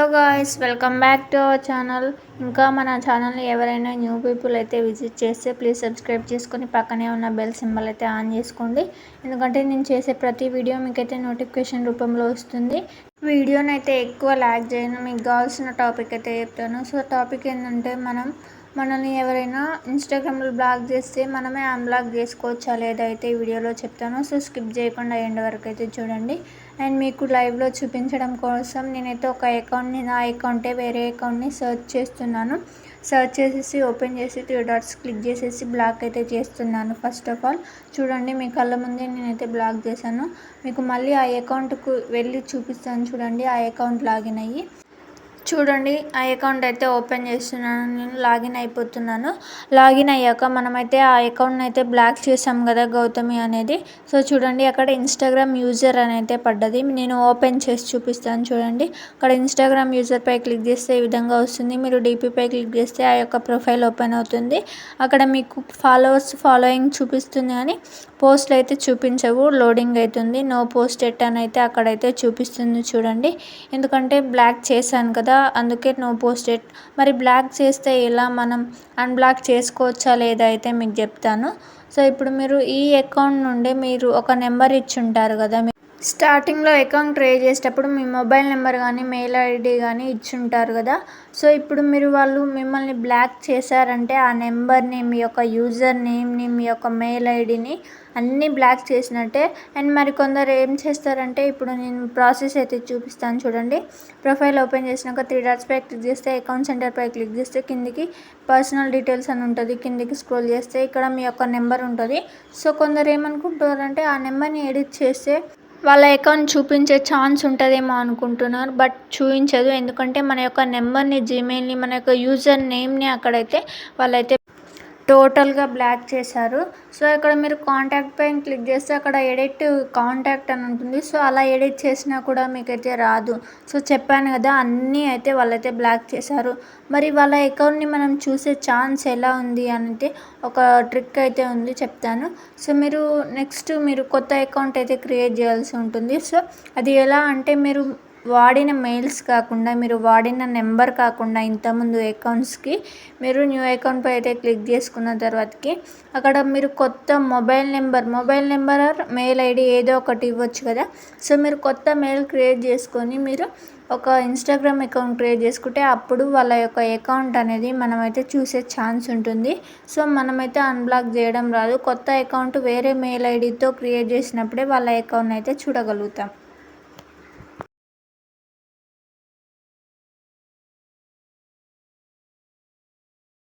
Hello guys, welcome back to our channel. ఇంకా మన ఛానల్ని ఎవరైనా న్యూ పీపుల్ అయితే విజిట్ చేస్తే ప్లీజ్ సబ్స్క్రైబ్ చేసుకొని పక్కనే ఉన్న బెల్ సింబల్ అయితే ఆన్ చేసుకోండి. ఎందుకంటే నేను చేసే ప్రతి వీడియో మీకైతే నోటిఫికేషన్ రూపంలో వస్తుంది. వీడియోని అయితే ఎక్కువ లాగ్ చేయను, మీకు కావాల్సిన టాపిక్ అయితే చెప్తాను. సో టాపిక్ ఏంటంటే మనల్ని ఎవరైనా ఇన్స్టాగ్రామ్లో బ్లాక్ చేస్తే మనమే అన్బ్లాక్ చేసుకోవచ్చా లేదా అయితే ఈ వీడియోలో చెప్తాను. సో స్కిప్ చేయకుండా ఎండ్ వరకు అయితే చూడండి. అండ్ మీకు లైవ్లో చూపించడం కోసం నేనైతే ఒక అకౌంట్ని, నా అకౌంటే వేరే అకౌంట్ని సెర్చ్ చేస్తున్నాను. సెర్చ్ చేసేసి ఓపెన్ చేసి 3 డాట్స్ క్లిక్ చేసేసి బ్లాక్ అయితే చేస్తున్నాను. ఫస్ట్ ఆఫ్ ఆల్ చూడండి, మీ కళ్ళ ముందే నేనైతే బ్లాక్ చేశాను. మీకు మళ్ళీ ఆ అకౌంట్కు వెళ్ళి చూపిస్తాను. చూడండి, ఆ అకౌంట్ లాగిన్ అయ్యి చూడండి, ఆ అకౌంట్ అయితే ఓపెన్ చేస్తున్నాను. నేను లాగిన్ అయిపోతున్నాను. లాగిన్ అయ్యాక మనమైతే ఆ అకౌంట్ని అయితే బ్లాక్ చేసాం కదా, గౌతమి అనేది. సో చూడండి, అక్కడ ఇన్స్టాగ్రామ్ యూజర్ అని అయితే పడ్డది. నేను ఓపెన్ చేసి చూపిస్తాను. చూడండి, అక్కడ ఇన్స్టాగ్రామ్ యూజర్పై క్లిక్ చేస్తే ఈ విధంగా వస్తుంది. మీరు డీపీపై క్లిక్ చేస్తే ఆ యొక్క ప్రొఫైల్ ఓపెన్ అవుతుంది. అక్కడ మీకు ఫాలోయింగ్ చూపిస్తుంది కానీ పోస్ట్లు అయితే చూపించవు. లోడింగ్ అవుతుంది. నో పోస్ట్ ఎట్ అని అయితే అక్కడైతే చూపిస్తుంది. చూడండి, ఎందుకంటే బ్లాక్ చేశాను కదా, అందుకే నో పోస్ట్ ఎట్. మరి బ్లాక్ చేస్తే ఎలా మనం అన్బ్లాక్ చేసుకోవచ్చా లేదా అయితే మీకు చెప్తాను. సో ఇప్పుడు మీరు ఈ అకౌంట్ నుండి మీరు ఒక నెంబర్ ఇచ్చి ఉంటారు కదా, స్టార్టింగ్లో అకౌంట్ క్రియేట్ చేసేటప్పుడు మీ మొబైల్ నెంబర్ కానీ మెయిల్ ఐడి కానీ ఇచ్చుంటారు కదా. సో ఇప్పుడు వాళ్ళు మిమ్మల్ని బ్లాక్ చేశారంటే ఆ నెంబర్ని, మీ యొక్క యూజర్ నేమ్ని, మీ యొక్క మెయిల్ ఐడిని అన్నీ బ్లాక్ చేసినట్టే. అండ్ మరి కొందరు ఏం చేస్తారంటే, ఇప్పుడు నేను ప్రాసెస్ అయితే చూపిస్తాను. చూడండి, ప్రొఫైల్ ఓపెన్ చేసినాక 3 డాట్స్ పై క్లిక్ చేస్తే అకౌంట్ సెంటర్పై క్లిక్ చేస్తే కిందికి పర్సనల్ డీటెయిల్స్ అని ఉంటుంది. కిందికి స్క్రోల్ చేస్తే ఇక్కడ మీ యొక్క నెంబర్ ఉంటుంది. సో కొందరు ఏమనుకుంటారంటే ఆ నెంబర్ని ఎడిట్ చేస్తే వాళ్ళ అకౌంట్ చూపించే ఛాన్స్ ఉంటుందేమో అనుకుంటున్నారు. బట్ చూపించదు. ఎందుకంటే మన యొక్క నెంబర్ని, జీమెయిల్ని, మన యొక్క యూజర్ నేమ్ని అక్కడైతే వాళ్ళైతే టోటల్గా బ్లాక్ చేశారు. సో ఇక్కడ మీరు కాంటాక్ట్ పైన క్లిక్ చేస్తే అక్కడ ఎడిట్ కాంటాక్ట్ అని ఉంటుంది. సో అలా ఎడిట్ చేసినా కూడా మీకైతే రాదు. సో చెప్పాను కదా, అన్నీ అయితే వాళ్ళైతే బ్లాక్ చేశారు. మరి వాళ్ళ అకౌంట్ని మనం చూసే ఛాన్స్ ఎలా ఉంది అంటే ఒక ట్రిక్ అయితే ఉంది, చెప్తాను. సో మీరు కొత్త అకౌంట్ అయితే క్రియేట్ చేయాల్సి ఉంటుంది. సో అది ఎలా అంటే, మీరు వాడిన మెయిల్స్ కాకుండా, మీరు వాడిన నెంబర్ కాకుండా ఇంతకుముందు అకౌంట్స్కి మీరు న్యూ అకౌంట్పై అయితే క్లిక్ చేసుకున్న తర్వాతకి అక్కడ మీరు కొత్త మొబైల్ నెంబర్ మెయిల్ ఐడి ఏదో ఒకటి ఇవ్వచ్చు కదా. సో మీరు కొత్త మెయిల్ క్రియేట్ చేసుకొని మీరు ఒక ఇన్స్టాగ్రామ్ అకౌంట్ క్రియేట్ చేసుకుంటే అప్పుడు వాళ్ళ యొక్క అకౌంట్ అనేది మనమైతే చూసే ఛాన్స్ ఉంటుంది. సో మనమైతే అన్బ్లాక్ చేయడం రాదు. కొత్త అకౌంట్ వేరే మెయిల్ ఐడితో క్రియేట్ చేసినప్పుడే వాళ్ళ అకౌంట్ అయితే చూడగలుగుతాం.